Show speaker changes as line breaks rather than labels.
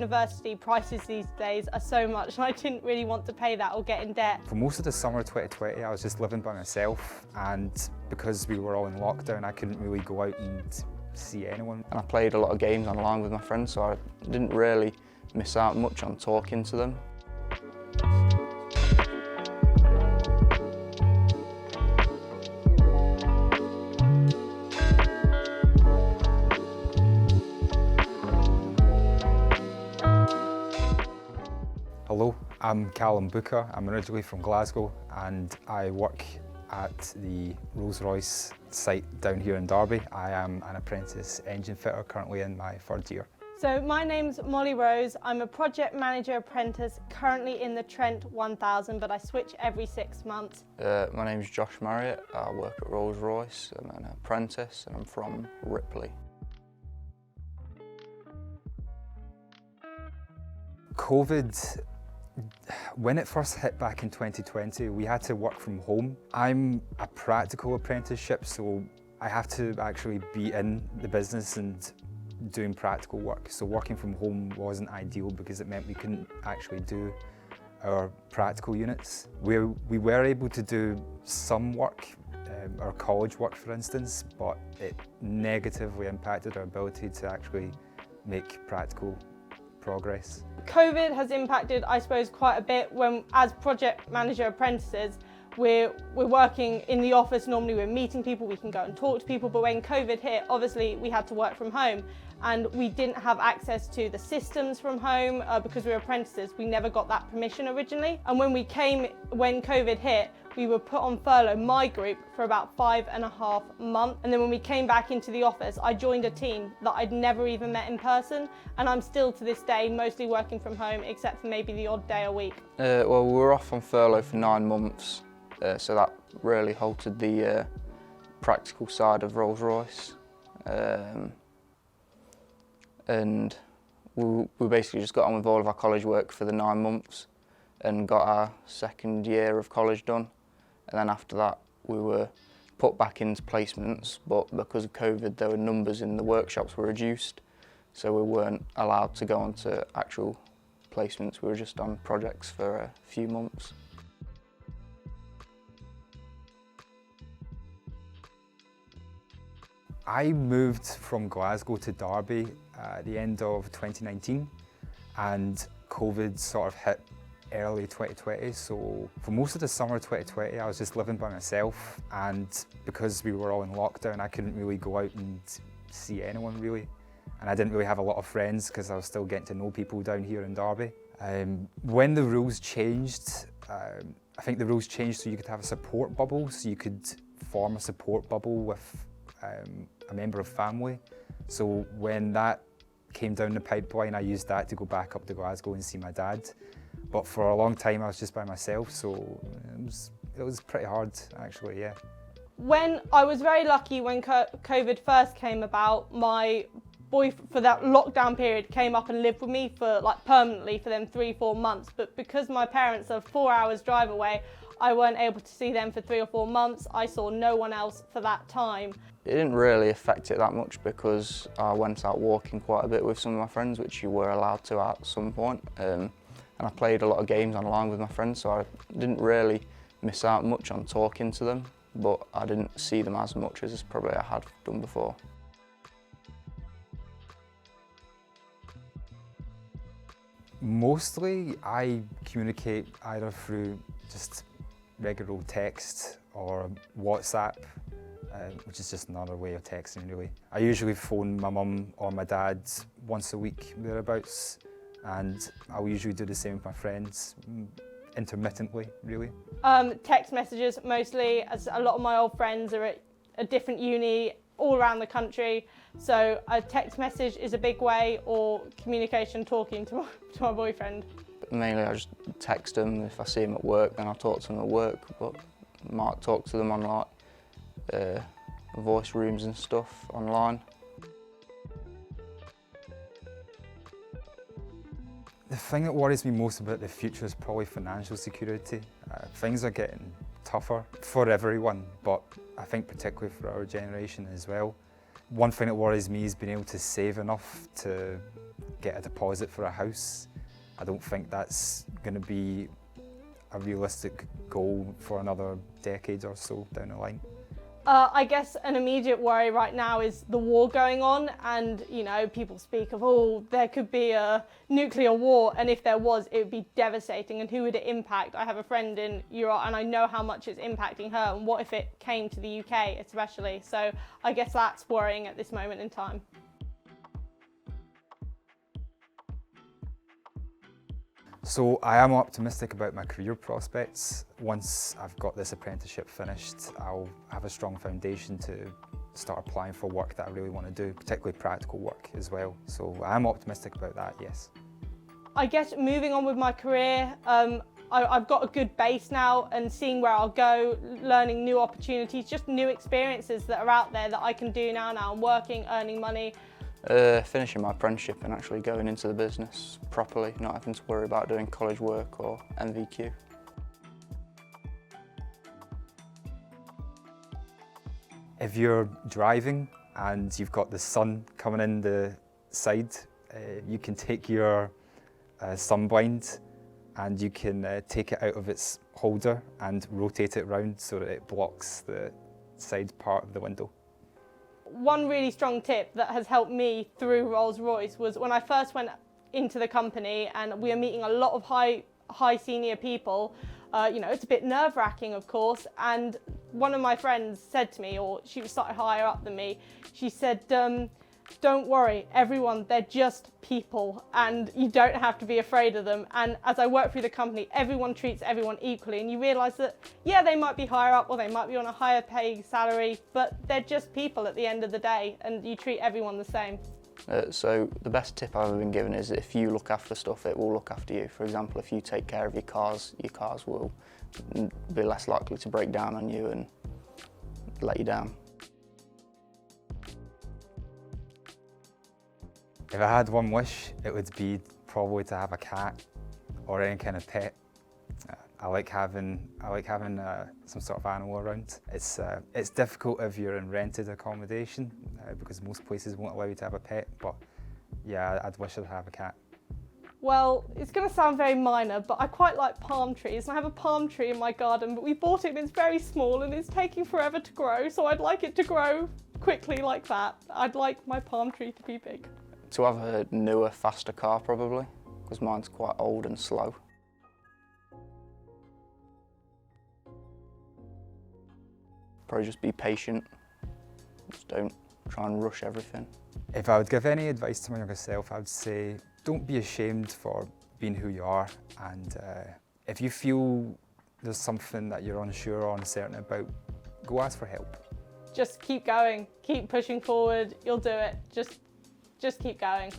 university prices these days are so much and I didn't really want to pay that or get in debt.
For most of the summer 2020 I was just living by myself, and because we were all in lockdown I couldn't really go out and see anyone.
And I played a lot of games online with my friends, so I didn't really miss out much on talking to them.
Hello, I'm Callum. I'm originally from Glasgow and I work at the Rolls-Royce site down here in Derby. I am an apprentice engine fitter, currently in my third year.
So my name's Molly Rose. I'm a project manager apprentice currently in the Trent 1000, but I switch every 6 months.
My name's Josh Marriott. I work at Rolls-Royce. I'm an apprentice and I'm from Ripley.
COVID, when it first hit back in 2020, we had to work from home. I'm a practical apprenticeship, so I have to actually be in the business and doing practical work. So working from home wasn't ideal because it meant we couldn't actually do our practical units. We were able to do some work, our college work for instance, but it negatively impacted our ability to actually make practical progress.
COVID has impacted, I suppose, quite a bit when, as project manager apprentices, we're working in the office. Normally we're meeting people, we can go and talk to people, but when COVID hit, obviously we had to work from home and we didn't have access to the systems from home because we were apprentices. We never got that permission originally. And when COVID hit, we were put on furlough, my group, for about 5.5 months. And then when we came back into the office, I joined a team that I'd never even met in person. And I'm still to this day mostly working from home, except for maybe the odd day a week.
Well, we were off on furlough for 9 months, so that really halted the practical side of Rolls-Royce. And we basically just got on with all of our college work for the 9 months and got our second year of college done. And then after that, we were put back into placements, but because of COVID, the numbers in the workshops were reduced, so we weren't allowed to go on to actual placements. We were just on projects for a few months.
I moved from Glasgow to Derby at the end of 2019, and COVID sort of hit early 2020, so for most of the summer 2020 I was just living by myself, and because we were all in lockdown I couldn't really go out and see anyone really, and I didn't really have a lot of friends because I was still getting to know people down here in Derby. When the rules changed, I think the rules changed so you could have a support bubble, so you could form a support bubble with a member of family. So when that came down the pipeline, I used that to go back up to Glasgow and see my dad. But for a long time I was just by myself, so it was pretty hard actually, yeah.
When I was very lucky when COVID first came about, my boyfriend for that lockdown period came up and lived with me for permanently for them 3-4 months. But because my parents are 4 hours drive away, I weren't able to see them for 3 or 4 months. I saw no one else for that time.
It didn't really affect it that much because I went out walking quite a bit with some of my friends, which you were allowed to at some point. And I played a lot of games online with my friends, so I didn't really miss out much on talking to them, but I didn't see them as much as probably I had done before.
Mostly I communicate either through just regular old text or WhatsApp, which is just another way of texting really. I usually phone my mum or my dad once a week, thereabouts, and I'll usually do the same with my friends, intermittently really.
Text messages mostly, as a lot of my old friends are at a different uni all around the country, so a text message is a big way, or communication, talking to my boyfriend.
Mainly I just text them. If I see them at work, then I'll talk to them at work, but I might talk to them on voice rooms and stuff online.
The thing that worries me most about the future is probably financial security. Things are getting tougher for everyone, but I think particularly for our generation as well. One thing that worries me is being able to save enough to get a deposit for a house. I don't think that's going to be a realistic goal for another decade or so down the line.
I guess an immediate worry right now is the war going on, and you know, people speak of, oh, there could be a nuclear war, and if there was, it would be devastating, and who would it impact? I have a friend in Europe and I know how much it's impacting her, and what if it came to the UK especially? So I guess that's worrying at this moment in time.
So I am optimistic about my career prospects. Once I've got this apprenticeship finished, I'll have a strong foundation to start applying for work that I really want to do, particularly practical work as well. So I am optimistic about that, yes.
I guess moving on with my career, I've got a good base now, and seeing where I'll go, learning new opportunities, just new experiences that are out there that I can do now. I'm working, earning money.
Finishing my apprenticeship and actually going into the business properly, not having to worry about doing college work or MVQ.
If you're driving and you've got the sun coming in the side, you can take your sun blind and you can take it out of its holder and rotate it round so that it blocks the side part of the window.
One really strong tip that has helped me through Rolls-Royce was when I first went into the company and we were meeting a lot of high senior people. You know, it's a bit nerve-wracking, of course, and one of my friends said to me, or she was slightly higher up than me, she said, don't worry, everyone, they're just people and you don't have to be afraid of them. And as I work through the company, everyone treats everyone equally, and you realise that, yeah, they might be higher up or they might be on a higher pay salary, but they're just people at the end of the day, and you treat everyone the same.
So the best tip I've ever been given is if you look after stuff, it will look after you. For example, if you take care of your cars will be less likely to break down on you and let you down.
If I had one wish, it would be probably to have a cat or any kind of pet. I like having some sort of animal around. It's difficult if you're in rented accommodation because most places won't allow you to have a pet, but yeah, I'd wish I'd have a cat.
Well, it's going to sound very minor, but I quite like palm trees, and I have a palm tree in my garden, but we bought it and it's very small and it's taking forever to grow, so I'd like it to grow quickly like that. I'd like my palm tree to be big.
To have a newer, faster car probably, because mine's quite old and slow. Probably just be patient, just don't try and rush everything.
If I would give any advice to my younger self, I would say don't be ashamed for being who you are, and if you feel there's something that you're unsure or uncertain about, go ask for help.
Just keep going, keep pushing forward, you'll do it, just keep going.